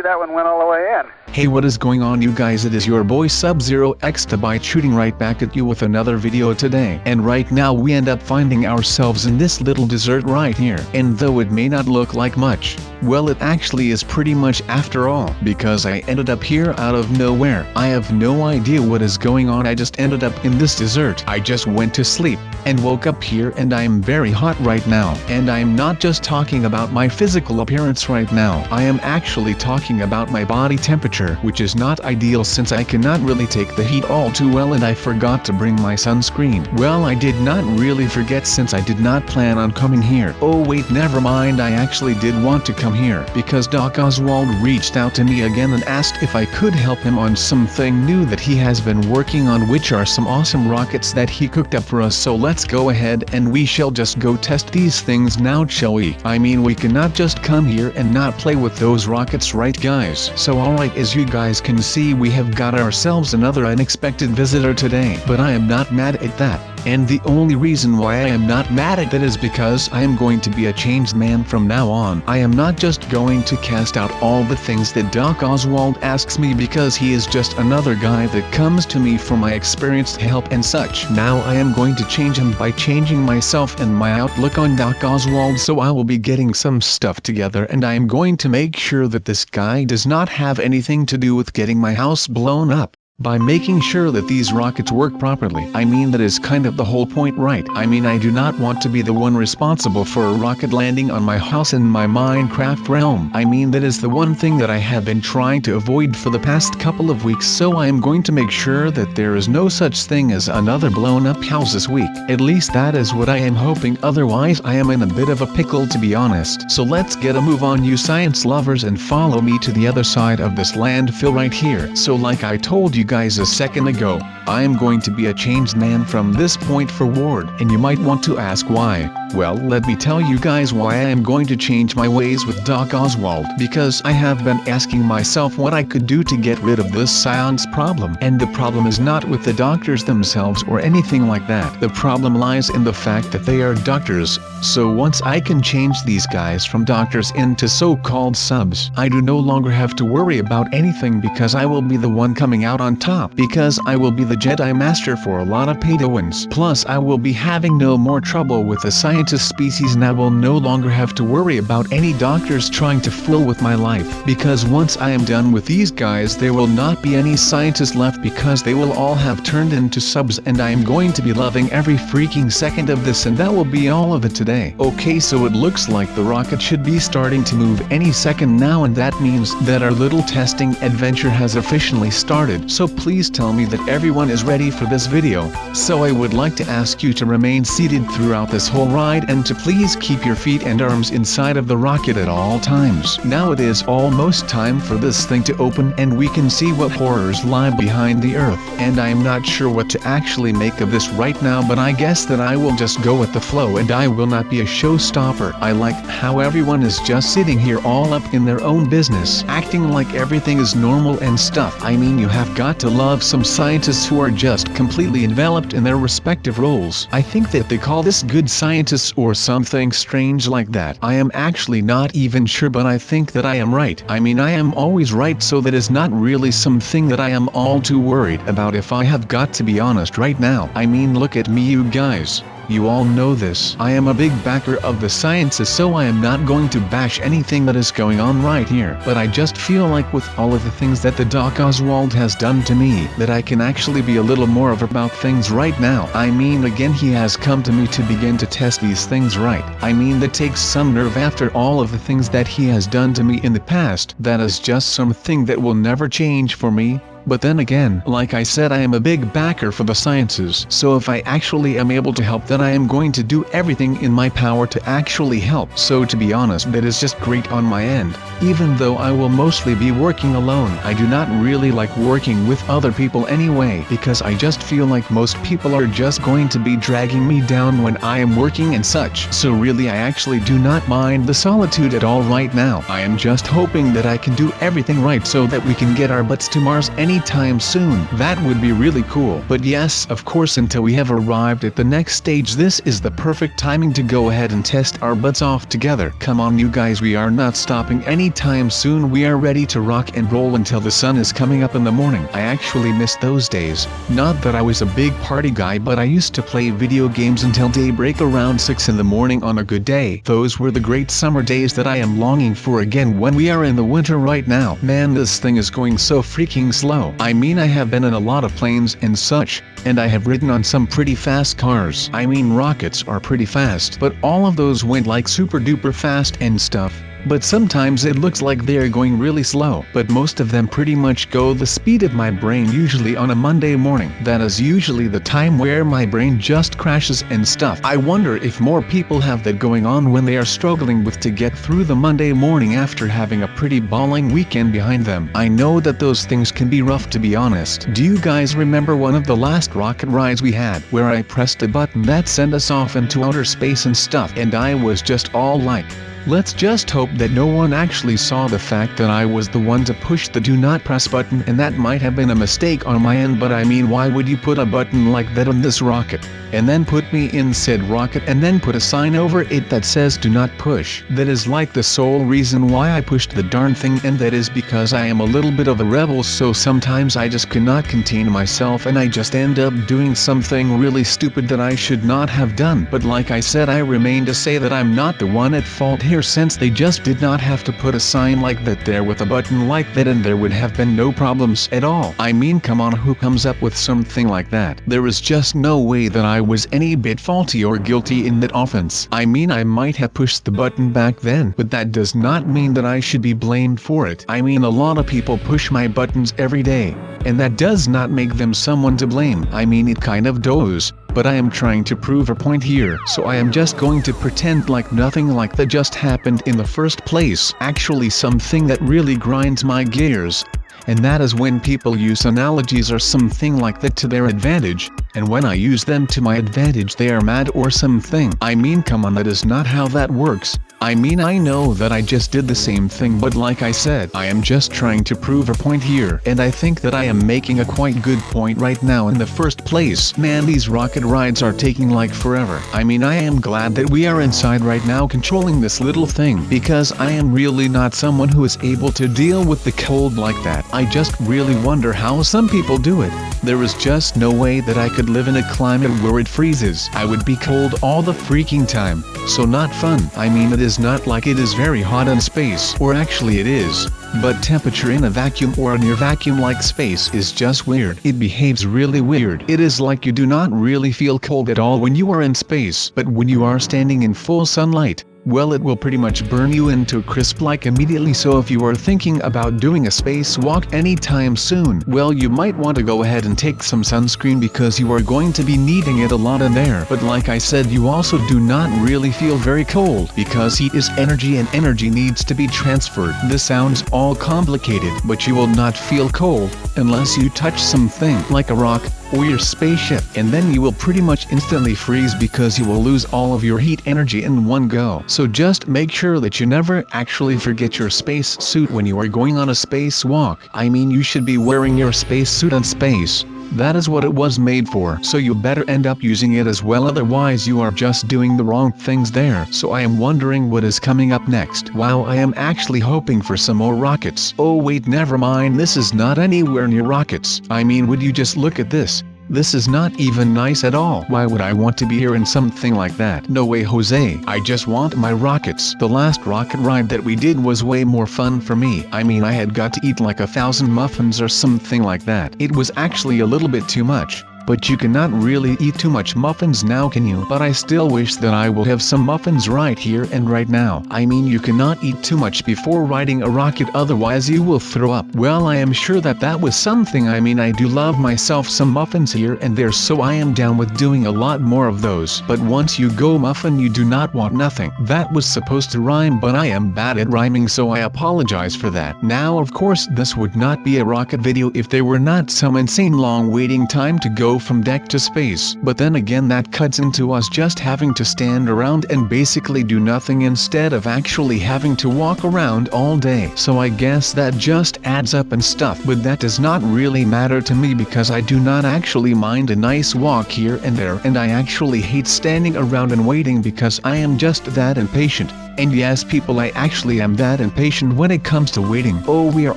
that one went all the way in. Hey, what is going on, you guys? It is your boy SubZeroExtabyte shooting right back at you with another video today. And right now we end up finding ourselves in this little desert right here. And though it may not look like much, well, it actually is pretty much after all, because I ended up here out of nowhere. I have no idea what is going on. I just ended up in this desert. I just went to sleep and woke up here, and I am very hot right now. And I am not just talking about my physical appearance right now. I am actually talking about my body temperature, which is not ideal since I cannot really take the heat all too well, and I forgot to bring my sunscreen. Well, I did not really forget since I did not plan on coming here. Oh wait, never mind, I actually did want to come here because Doc Oswald reached out to me again and asked if I could help him on something new that he has been working on, which are some awesome rockets that he cooked up for us. So let's go ahead and we shall just go test these things now, shall we? I mean, we cannot just come here and not play with those rockets, right guys? So alright, as you guys can see, we have got ourselves another unexpected visitor today, but I am not mad at that. And the only reason why I am not mad at that is because I am going to be a changed man from now on. I am not just going to cast out all the things that Doc Oswald asks me, because he is just another guy that comes to me for my experience to help and such. Now I am going to change him by changing myself and my outlook on Doc Oswald. So I will be getting some stuff together, and I am going to make sure that this guy does not have anything to do with getting my house blown up, by making sure that these rockets work properly. I mean, that is kind of the whole point, right? I mean, I do not want to be the one responsible for a rocket landing on my house in my Minecraft realm. I mean, that is the one thing that I have been trying to avoid for the past couple of weeks, so I am going to make sure that there is no such thing as another blown up house this week. At least that is what I am hoping, otherwise I am in a bit of a pickle, to be honest. So let's get a move on, you science lovers, and follow me to the other side of this landfill right here. So like I told you guys a second ago, I am going to be a changed man from this point forward, and you might want to ask why. Well, let me tell you guys why I am going to change my ways with Doc Oswald, because I have been asking myself what I could do to get rid of this science problem. And the problem is not with the doctors themselves or anything like that. The problem lies in the fact that they are doctors. So once I can change these guys from doctors into so-called subs, I do no longer have to worry about anything, because I will be the one coming out on top, because I will be the Jedi Master for a lot of Padawans. Plus I will be having no more trouble with the scientist species, and I will no longer have to worry about any doctors trying to fool with my life, because once I am done with these guys there will not be any scientists left, because they will all have turned into subs, and I am going to be loving every freaking second of this. And that will be all of it today. Okay, so it looks like the rocket should be starting to move any second now, and that means that our little testing adventure has officially started. So please tell me that everyone is ready for this video. So I would like to ask you to remain seated throughout this whole ride, and to please keep your feet and arms inside of the rocket at all times. Now it is almost time for this thing to open, and we can see what horrors lie behind the earth. And I am not sure what to actually make of this right now, but I guess that I will just go with the flow, and I will not be a showstopper. I like how everyone is just sitting here all up in their own business, acting like everything is normal and stuff. I mean, you have got to love some scientists who are just completely enveloped in their respective roles. I think that they call this good scientists or something strange like that. I am actually not even sure, but I think that I am right. I mean, I am always right, so that is not really something that I am all too worried about, if I have got to be honest right now. I mean, look at me, you guys. You all know this. I am a big backer of the sciences, so I am not going to bash anything that is going on right here. But I just feel like with all of the things that the Doc Oswald has done to me, that I can actually be a little more about things right now. I mean, again, he has come to me to begin to test these things right. I mean, that takes some nerve after all of the things that he has done to me in the past. That is just something that will never change for me. But then again, like I said, I am a big backer for the sciences, so if I actually am able to help, then I am going to do everything in my power to actually help. So to be honest, that is just great on my end. Even though I will mostly be working alone, I do not really like working with other people anyway, because I just feel like most people are just going to be dragging me down when I am working and such. So really, I actually do not mind the solitude at all right now. I am just hoping that I can do everything right so that we can get our butts to Mars any anytime soon. That would be really cool. But yes, of course, until we have arrived at the next stage, this is the perfect timing to go ahead and test our butts off together. Come on you guys, we are not stopping anytime soon. We are ready to rock and roll until the sun is coming up in the morning. I actually miss those days. Not that I was a big party guy, but I used to play video games until daybreak around 6 in the morning on a good day. Those were the great summer days that I am longing for again when we are in the winter right now. Man, this thing is going so freaking slow. I mean, I have been in a lot of planes and such, and I have ridden on some pretty fast cars. I mean, rockets are pretty fast, but all of those went like super duper fast and stuff. But sometimes it looks like they are going really slow, but most of them pretty much go the speed of my brain, usually on a Monday morning. That is usually the time where my brain just crashes and stuff. I wonder if more people have that going on when they are struggling with to get through the Monday morning after having a pretty balling weekend behind them. I know that those things can be rough, to be honest. Do you guys remember one of the last rocket rides we had, where I pressed a button that sent us off into outer space and stuff, and I was just all like, let's just hope that no one actually saw the fact that I was the one to push the do not press button, and that might have been a mistake on my end, but I mean, why would you put a button like that on this rocket, and then put me in said rocket and then put a sign over it that says do not push? That is like the sole reason why I pushed the darn thing, and that is because I am a little bit of a rebel, so sometimes I just cannot contain myself and I just end up doing something really stupid that I should not have done. But like I said, I remain to say that I'm not the one at fault here, since they just did not have to put a sign like that there with a button like that, and there would have been no problems at all. I mean, come on, who comes up with something like that? There is just no way that I was any bit faulty or guilty in that offense. I mean, I might have pushed the button back then, but that does not mean that I should be blamed for it. I mean, a lot of people push my buttons every day, and that does not make them someone to blame. I mean, it kind of does. But I am trying to prove a point here, so I am just going to pretend like nothing like that just happened in the first place. Actually, something that really grinds my gears, and that is when people use analogies or something like that to their advantage, and when I use them to my advantage they are mad or something. I mean, come on, that is not how that works. I mean, I know that I just did the same thing, but like I said, I am just trying to prove a point here, and I think that I am making a quite good point right now in the first place. Man, these rocket rides are taking like forever. I mean, I am glad that we are inside right now controlling this little thing, because I am really not someone who is able to deal with the cold like that. I just really wonder how some people do it. There is just no way that I could live in a climate where it freezes. I would be cold all the freaking time. So not fun. I mean, it is not like it is very hot in space, or actually it is, but temperature in a vacuum or a near vacuum-like space is just weird. It behaves really weird. It is like you do not really feel cold at all when you are in space, but when you are standing in full sunlight, well, it will pretty much burn you into a crisp like immediately. So if you are thinking about doing a spacewalk anytime soon, well, you might want to go ahead and take some sunscreen, because you are going to be needing it a lot in there. But like I said, you also do not really feel very cold, because heat is energy and energy needs to be transferred. This sounds all complicated, but you will not feel cold unless you touch something like a rock or your spaceship, and then you will pretty much instantly freeze because you will lose all of your heat energy in one go. So just make sure that you never actually forget your space suit when you are going on a spacewalk. I mean, you should be wearing your space suit in space. That is what it was made for, so you better end up using it as well, otherwise you are just doing the wrong things there. So I am wondering what is coming up next. Wow, I am actually hoping for some more rockets. Oh wait, never mind, this is not anywhere near rockets. I mean, would you just look at this? This is not even nice at all. Why would I want to be here in something like that? No way, Jose. I just want my rockets. The last rocket ride that we did was way more fun for me. I mean, I had got to eat like 1,000 muffins or something like that. It was actually a little bit too much. But you cannot really eat too much muffins now, can you? But I still wish that I will have some muffins right here and right now. I mean, you cannot eat too much before riding a rocket, otherwise you will throw up. Well, I am sure that that was something. I mean, I do love myself some muffins here and there, so I am down with doing a lot more of those. But once you go muffin, you do not want nothing. That was supposed to rhyme, but I am bad at rhyming, so I apologize for that. Now, of course, this would not be a rocket video if there were not some insane long waiting time to go go from deck to space. But then again, that cuts into us just having to stand around and basically do nothing instead of actually having to walk around all day. So I guess that just adds up and stuff, but that does not really matter to me because I do not actually mind a nice walk here and there, and I actually hate standing around and waiting because I am just that impatient. And yes people, I actually am that impatient when it comes to waiting. Oh, we are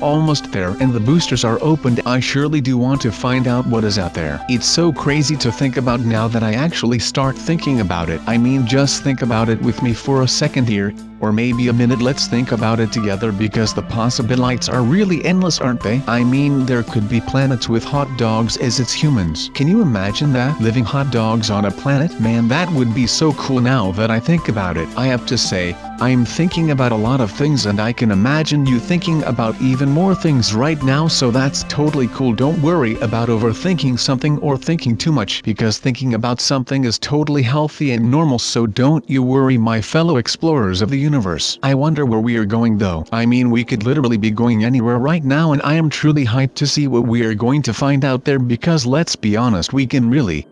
almost there and the boosters are opened. I surely do want to find out what is out there. It's so crazy to think about now that I actually start thinking about it. I mean, just think about it with me for a second here, or maybe a minute. Let's think about it together because the possibilities are really endless, aren't they? I mean, there could be planets with hot dogs as its humans. Can you imagine that? Living hot dogs on a planet? Man, that would be so cool. Now that I think about it, I have to say, I'm thinking about a lot of things and I can imagine you thinking about even more things right now, so that's totally cool. Don't worry about overthinking something or thinking too much, because thinking about something is totally healthy and normal, so don't you worry, my fellow explorers of the universe. I wonder where we are going though. I mean, we could literally be going anywhere right now, and I am truly hyped to see what we are going to find out there, because let's be honest, we can really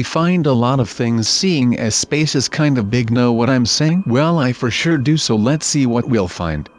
find a lot of things, seeing as space is kind of big. Know what I'm saying? Well, I for sure do, so let's see what we'll find.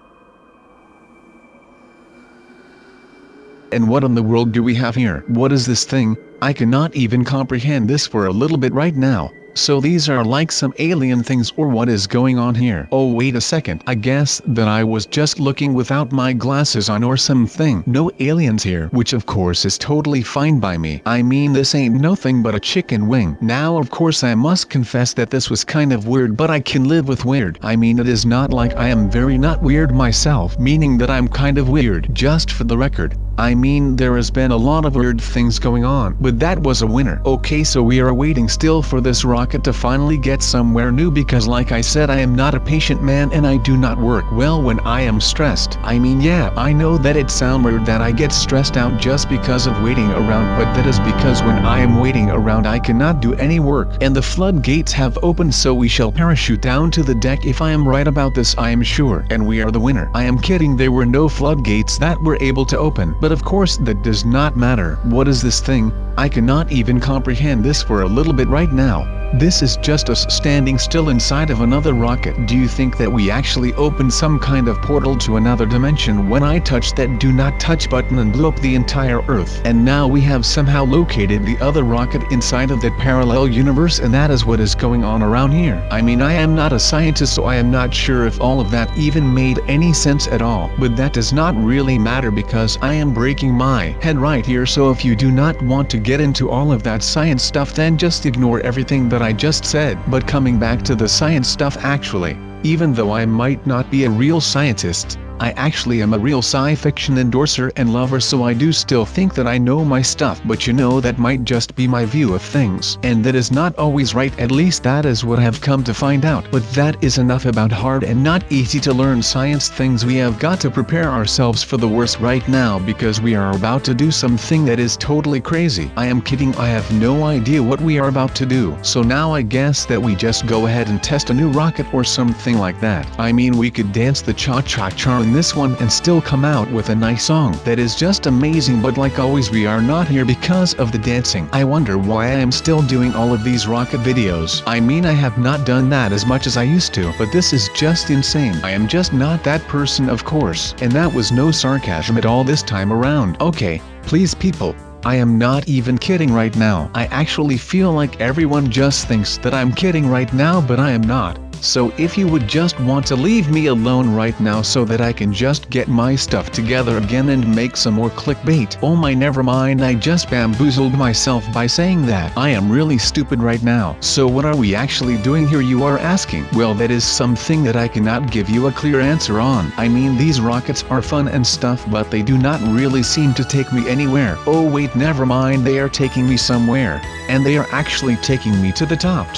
And what in the world do we have here? What is this thing? I cannot even comprehend this for a little bit right now. So these are like some alien things, or what is going on here? Oh wait a second, I guess that I was just looking without my glasses on or something. No aliens here, which of course is totally fine by me. I mean, this ain't nothing but a chicken wing. Now of course I must confess that this was kind of weird, but I can live with weird. I mean, it is not like I am very not weird myself, meaning that I'm kind of weird. Just for the record, I mean, there has been a lot of weird things going on, but that was a winner. Okay, so we are waiting still for this rocket to finally get somewhere new, because like I said, I am not a patient man and I do not work well when I am stressed. I mean, yeah, I know that it sounds weird that I get stressed out just because of waiting around, but that is because when I am waiting around I cannot do any work, and the floodgates have opened, so we shall parachute down to the deck. If I am right about this, I am sure, and we are the winner. I am kidding, there were no floodgates that were able to open, but of course that does not matter. What is this thing? I cannot even comprehend this for a little bit right now. This is just us standing still inside of another rocket. Do you think that we actually opened some kind of portal to another dimension when I touched that do not touch button and blew up the entire Earth? And now we have somehow located the other rocket inside of that parallel universe, and that is what is going on around here. I mean, I am not a scientist, so I am not sure if all of that even made any sense at all. But that does not really matter because I am breaking my head right here, so if you do not want to get into all of that science stuff, then just ignore everything that I just said. But coming back to the science stuff, actually, even though I might not be a real scientist, I actually am a real sci-fiction endorser and lover, so I do still think that I know my stuff, but you know, that might just be my view of things, and that is not always right. At least that is what I have come to find out. But that is enough about hard and not easy to learn science things. We have got to prepare ourselves for the worst right now, because we are about to do something that is totally crazy. I am kidding, I have no idea what we are about to do. So now I guess that we just go ahead and test a new rocket or something like that. I mean, we could dance the cha-cha-cha in this one and still come out with a nice song that is just amazing, but like always, we are not here because of the dancing. I wonder why I am still doing all of these rocket videos. I mean, I have not done that as much as I used to, but this is just insane. I am just not that person, of course, and that was no sarcasm at all this time around. Okay, please people, I am not even kidding right now. I actually feel like everyone just thinks that I'm kidding right now, but I am not. So if you would just want to leave me alone right now so that I can just get my stuff together again and make some more clickbait. Oh my, never mind, I just bamboozled myself by saying that. I am really stupid right now. So what are we actually doing here, you are asking? Well, that is something that I cannot give you a clear answer on. I mean, these rockets are fun and stuff, but they do not really seem to take me anywhere. Oh wait, never mind, they are taking me somewhere. And they are actually taking me to the top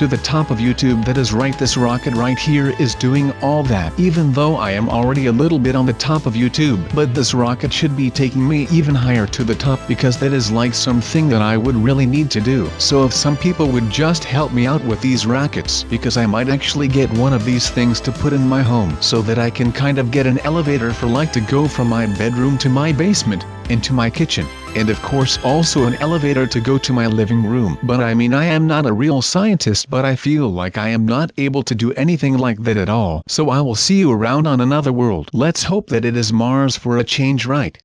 of YouTube. That is right, this rocket right here is doing all that, even though I am already a little bit on the top of YouTube. But this rocket should be taking me even higher to the top, because that is like something that I would really need to do. So if some people would just help me out with these rockets, because I might actually get one of these things to put in my home, so that I can kind of get an elevator for like to go from my bedroom to my basement. into my kitchen, and of course also an elevator to go to my living room. But I mean, I am not a real scientist, but I feel like I am not able to do anything like that at all. So I will see you around on another world. Let's hope that it is Mars for a change, right?